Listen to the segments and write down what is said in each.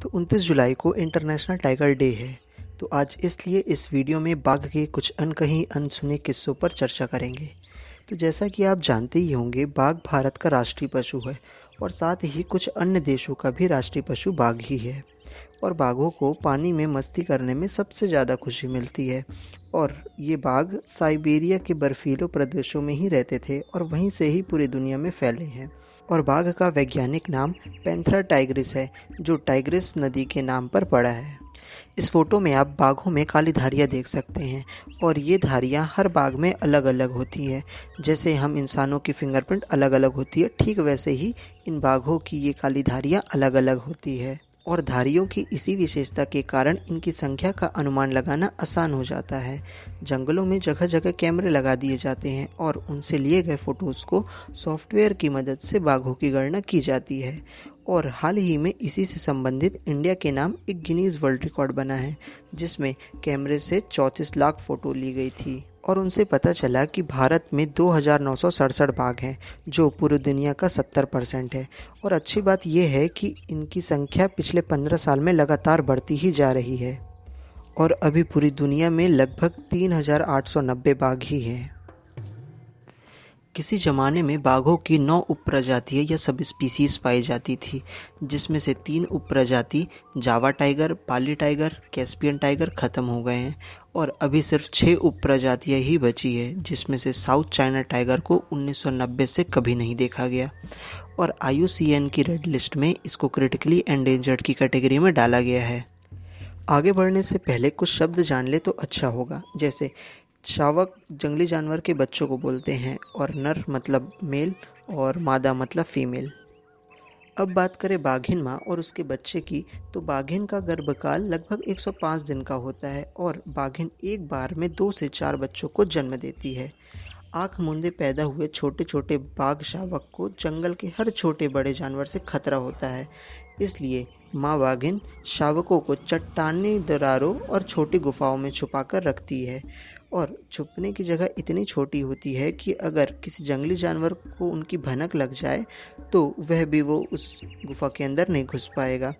तो 29 जुलाई को international tiger day है। तो आज इसलिए इस वीडियो में बाघ के कुछ अनकही अनसुने किस्सों पर चर्चा करेंगे। तो जैसा कि आप जानते ही होंगे, बाघ भारत का राष्ट्रीय पशु है और साथ ही कुछ अन्य देशों का भी राष्ट्रीय पशु बाघ ही है। और बाघों को पानी में मस्ती करने में सबसे ज़्यादा खुशी मिलती है। और ये बाघ साइबेरिया के बर्फीले प्रदेशों में ही रहते थे और वहीं से ही पूरी दुनिया में फैले हैं। और बाघ का वैज्ञानिक नाम पैंथेरा टाइग्रिस है, जो टाइग्रिस नदी के नाम पर पड़ा है। इस फोटो में आप बाघों में काली धारियाँ देख सकते हैं और ये धारियाँ हर बाघ में अलग अलग होती है। जैसे हम इंसानों की फिंगरप्रिंट अलग अलग होती है, ठीक वैसे ही इन बाघों की ये काली धारियाँ अलग अलग होती है। और धारियों की इसी विशेषता के कारण इनकी संख्या का अनुमान लगाना आसान हो जाता है। जंगलों में जगह जगह कैमरे लगा दिए जाते हैं और उनसे लिए गए फोटोज़ को सॉफ्टवेयर की मदद से बाघों की गणना की जाती है। और हाल ही में इसी से संबंधित इंडिया के नाम एक गिनीज वर्ल्ड रिकॉर्ड बना है, जिसमें कैमरे से 34 लाख फ़ोटो ली गई थी। और उनसे पता चला कि भारत में 2967 बाघ हैं, जो पूरी दुनिया का 70% है। और अच्छी बात यह है कि इनकी संख्या पिछले 15 साल में लगातार बढ़ती ही जा रही है और अभी पूरी दुनिया में लगभग 3890 बाघ ही हैं। किसी ज़माने में बाघों की 9 उपप्रजातियाँ या सब स्पीसीज पाई जाती थी, जिसमें से 3 उपप्रजाति जावा टाइगर, पाली टाइगर, कैस्पियन टाइगर खत्म हो गए हैं और अभी सिर्फ 6 उपप्रजातियाँ ही बची है, जिसमें से साउथ चाइना टाइगर को 1990 से कभी नहीं देखा गया और IUCN की रेड लिस्ट में इसको क्रिटिकली एंडेंजर्ड की कैटेगरी में डाला गया है। आगे बढ़ने से पहले कुछ शब्द जान ले तो अच्छा होगा। जैसे शावक जंगली जानवर के बच्चों को बोलते हैं और नर मतलब मेल और मादा मतलब फीमेल। अब बात करें बाघिन माँ और उसके बच्चे की, तो बाघिन का गर्भकाल लगभग 105 दिन का होता है और बाघिन एक बार में 2 से 4 बच्चों को जन्म देती है। आँख मूंदे पैदा हुए छोटे छोटे बाघ शावक को जंगल के हर छोटे बड़े जानवर से खतरा होता है, इसलिए माँ बाघिन शावकों को चट्टानी दरारों और छोटी गुफाओं में छुपाकर रखती है। और छुपने की जगह इतनी छोटी होती है कि अगर किसी जंगली जानवर को उनकी भनक लग जाए तो वह भी वो उस गुफा के अंदर नहीं घुस पाएगा।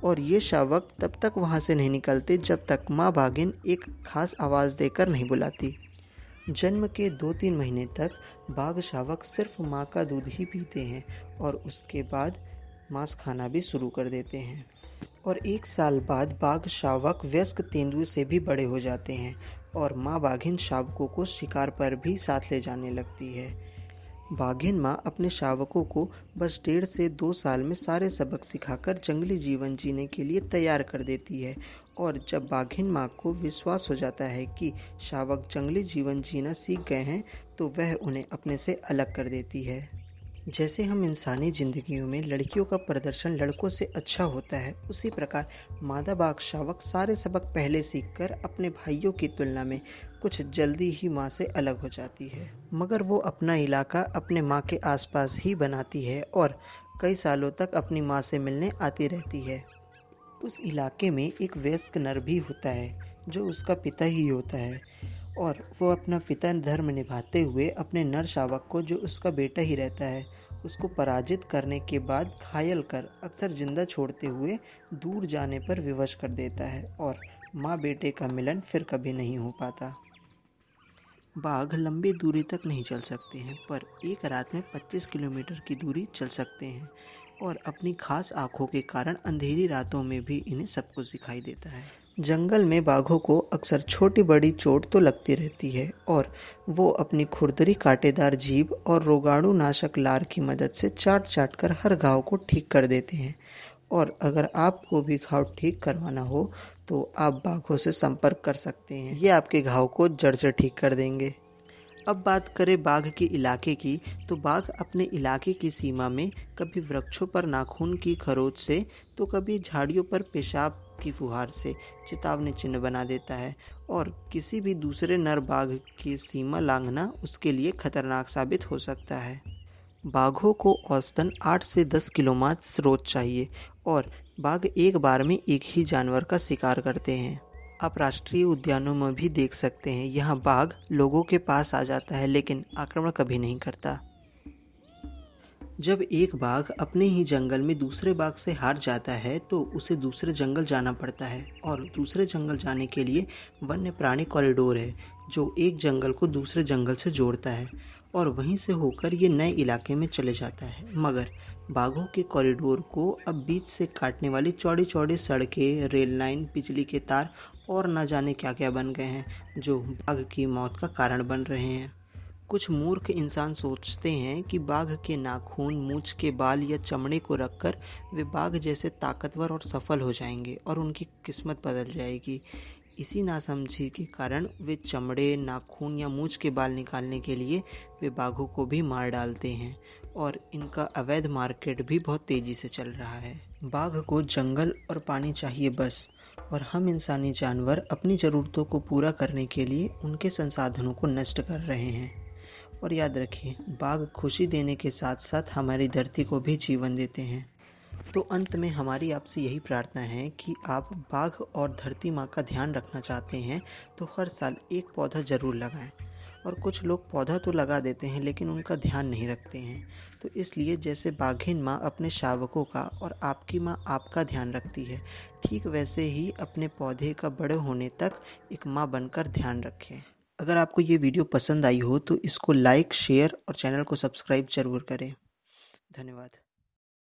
और ये शावक तब तक वहाँ से नहीं निकलते जब तक माँ बाघिन एक खास आवाज़ देकर नहीं बुलाती। जन्म के 2-3 महीने तक बाघ शावक सिर्फ माँ का दूध ही पीते हैं और उसके बाद मांस खाना भी शुरू कर देते हैं। और 1 साल बाद बाघ शावक वयस्क तेंदुए से भी बड़े हो जाते हैं और माँ बाघिन शावकों को शिकार पर भी साथ ले जाने लगती है। बाघिन माँ अपने शावकों को बस 1.5 से 2 साल में सारे सबक सिखाकर जंगली जीवन जीने के लिए तैयार कर देती है। और जब बाघिन माँ को विश्वास हो जाता है कि शावक जंगली जीवन जीना सीख गए हैं, तो वह उन्हें अपने से अलग कर देती है। जैसे हम इंसानी जिंदगियों में लड़कियों का प्रदर्शन लड़कों से अच्छा होता है, उसी प्रकार मादा बाघ शावक सारे सबक पहले सीखकर अपने भाइयों की तुलना में कुछ जल्दी ही माँ से अलग हो जाती है। मगर वो अपना इलाका अपने माँ के आसपास ही बनाती है और कई सालों तक अपनी माँ से मिलने आती रहती है। उस इलाके में एक वयस्क नर भी होता है, जो उसका पिता ही होता है और वो अपना पिता धर्म निभाते हुए अपने नर शावक को, जो उसका बेटा ही रहता है, उसको पराजित करने के बाद घायल कर अक्सर जिंदा छोड़ते हुए दूर जाने पर विवश कर देता है और माँ बेटे का मिलन फिर कभी नहीं हो पाता। बाघ लंबी दूरी तक नहीं चल सकते हैं, पर एक रात में 25 किलोमीटर की दूरी चल सकते हैं और अपनी खास आँखों के कारण अंधेरी रातों में भी इन्हें सब कुछ दिखाई देता है। जंगल में बाघों को अक्सर छोटी बड़ी चोट तो लगती रहती है और वो अपनी खुरदरी कांटेदार जीभ और रोगाणु नाशक लार की मदद से चाट चाट कर हर घाव को ठीक कर देते हैं। और अगर आपको भी घाव ठीक करवाना हो तो आप बाघों से संपर्क कर सकते हैं, ये आपके घाव को जड़ से ठीक कर देंगे। अब बात करें बाघ के इलाके की, तो बाघ अपने इलाके की सीमा में कभी वृक्षों पर नाखून की खरोंच से तो कभी झाड़ियों पर पेशाब की फुहार से चेतावनी चिन्ह बना देता है और किसी भी दूसरे नर बाघ की सीमा लांघना उसके लिए खतरनाक साबित हो सकता है। बाघों को औसतन 8 से 10 किलो मांस रोज चाहिए और बाघ एक बार में एक ही जानवर का शिकार करते हैं। आप राष्ट्रीय उद्यानों में भी देख सकते हैं, यहाँ बाघ लोगों के पास आ जाता है लेकिन आक्रमण कभी नहीं करता। जब एक बाघ अपने ही जंगल में दूसरे बाघ से हार जाता है तो उसे दूसरे जंगल जाना पड़ता है और दूसरे जंगल जाने के लिए वन्य प्राणी कॉरिडोर है जो एक जंगल को दूसरे जंगल से जोड़ता है और वहीं से होकर ये नए इलाके में चले जाता है। मगर बाघों के कॉरिडोर को अब बीच से काटने वाली चौड़ी चौड़ी सड़कें, रेल लाइन, बिजली के तार और न जाने क्या क्या बन गए हैं जो बाघ की मौत का कारण बन रहे हैं। कुछ मूर्ख इंसान सोचते हैं कि बाघ के नाखून, मूंछ के बाल या चमड़े को रखकर वे बाघ जैसे ताकतवर और सफल हो जाएंगे और उनकी किस्मत बदल जाएगी। इसी नासमझी के कारण वे चमड़े, नाखून या मूंछ के बाल निकालने के लिए वे बाघों को भी मार डालते हैं और इनका अवैध मार्केट भी बहुत तेजी से चल रहा है। बाघ को जंगल और पानी चाहिए बस, और हम इंसानी जानवर अपनी ज़रूरतों को पूरा करने के लिए उनके संसाधनों को नष्ट कर रहे हैं। और याद रखिए, बाघ खुशी देने के साथ साथ हमारी धरती को भी जीवन देते हैं। तो अंत में हमारी आपसे यही प्रार्थना है कि आप बाघ और धरती माँ का ध्यान रखना चाहते हैं तो हर साल एक पौधा जरूर लगाएं। और कुछ लोग पौधा तो लगा देते हैं लेकिन उनका ध्यान नहीं रखते हैं। तो इसलिए जैसे बाघिन माँ अपने शावकों का और आपकी माँ आपका ध्यान रखती है, ठीक वैसे ही अपने पौधे का बड़े होने तक एक माँ बनकर ध्यान रखें। अगर आपको ये वीडियो पसंद आई हो तो इसको लाइक, शेयर और चैनल को सब्सक्राइब जरूर करें। धन्यवाद।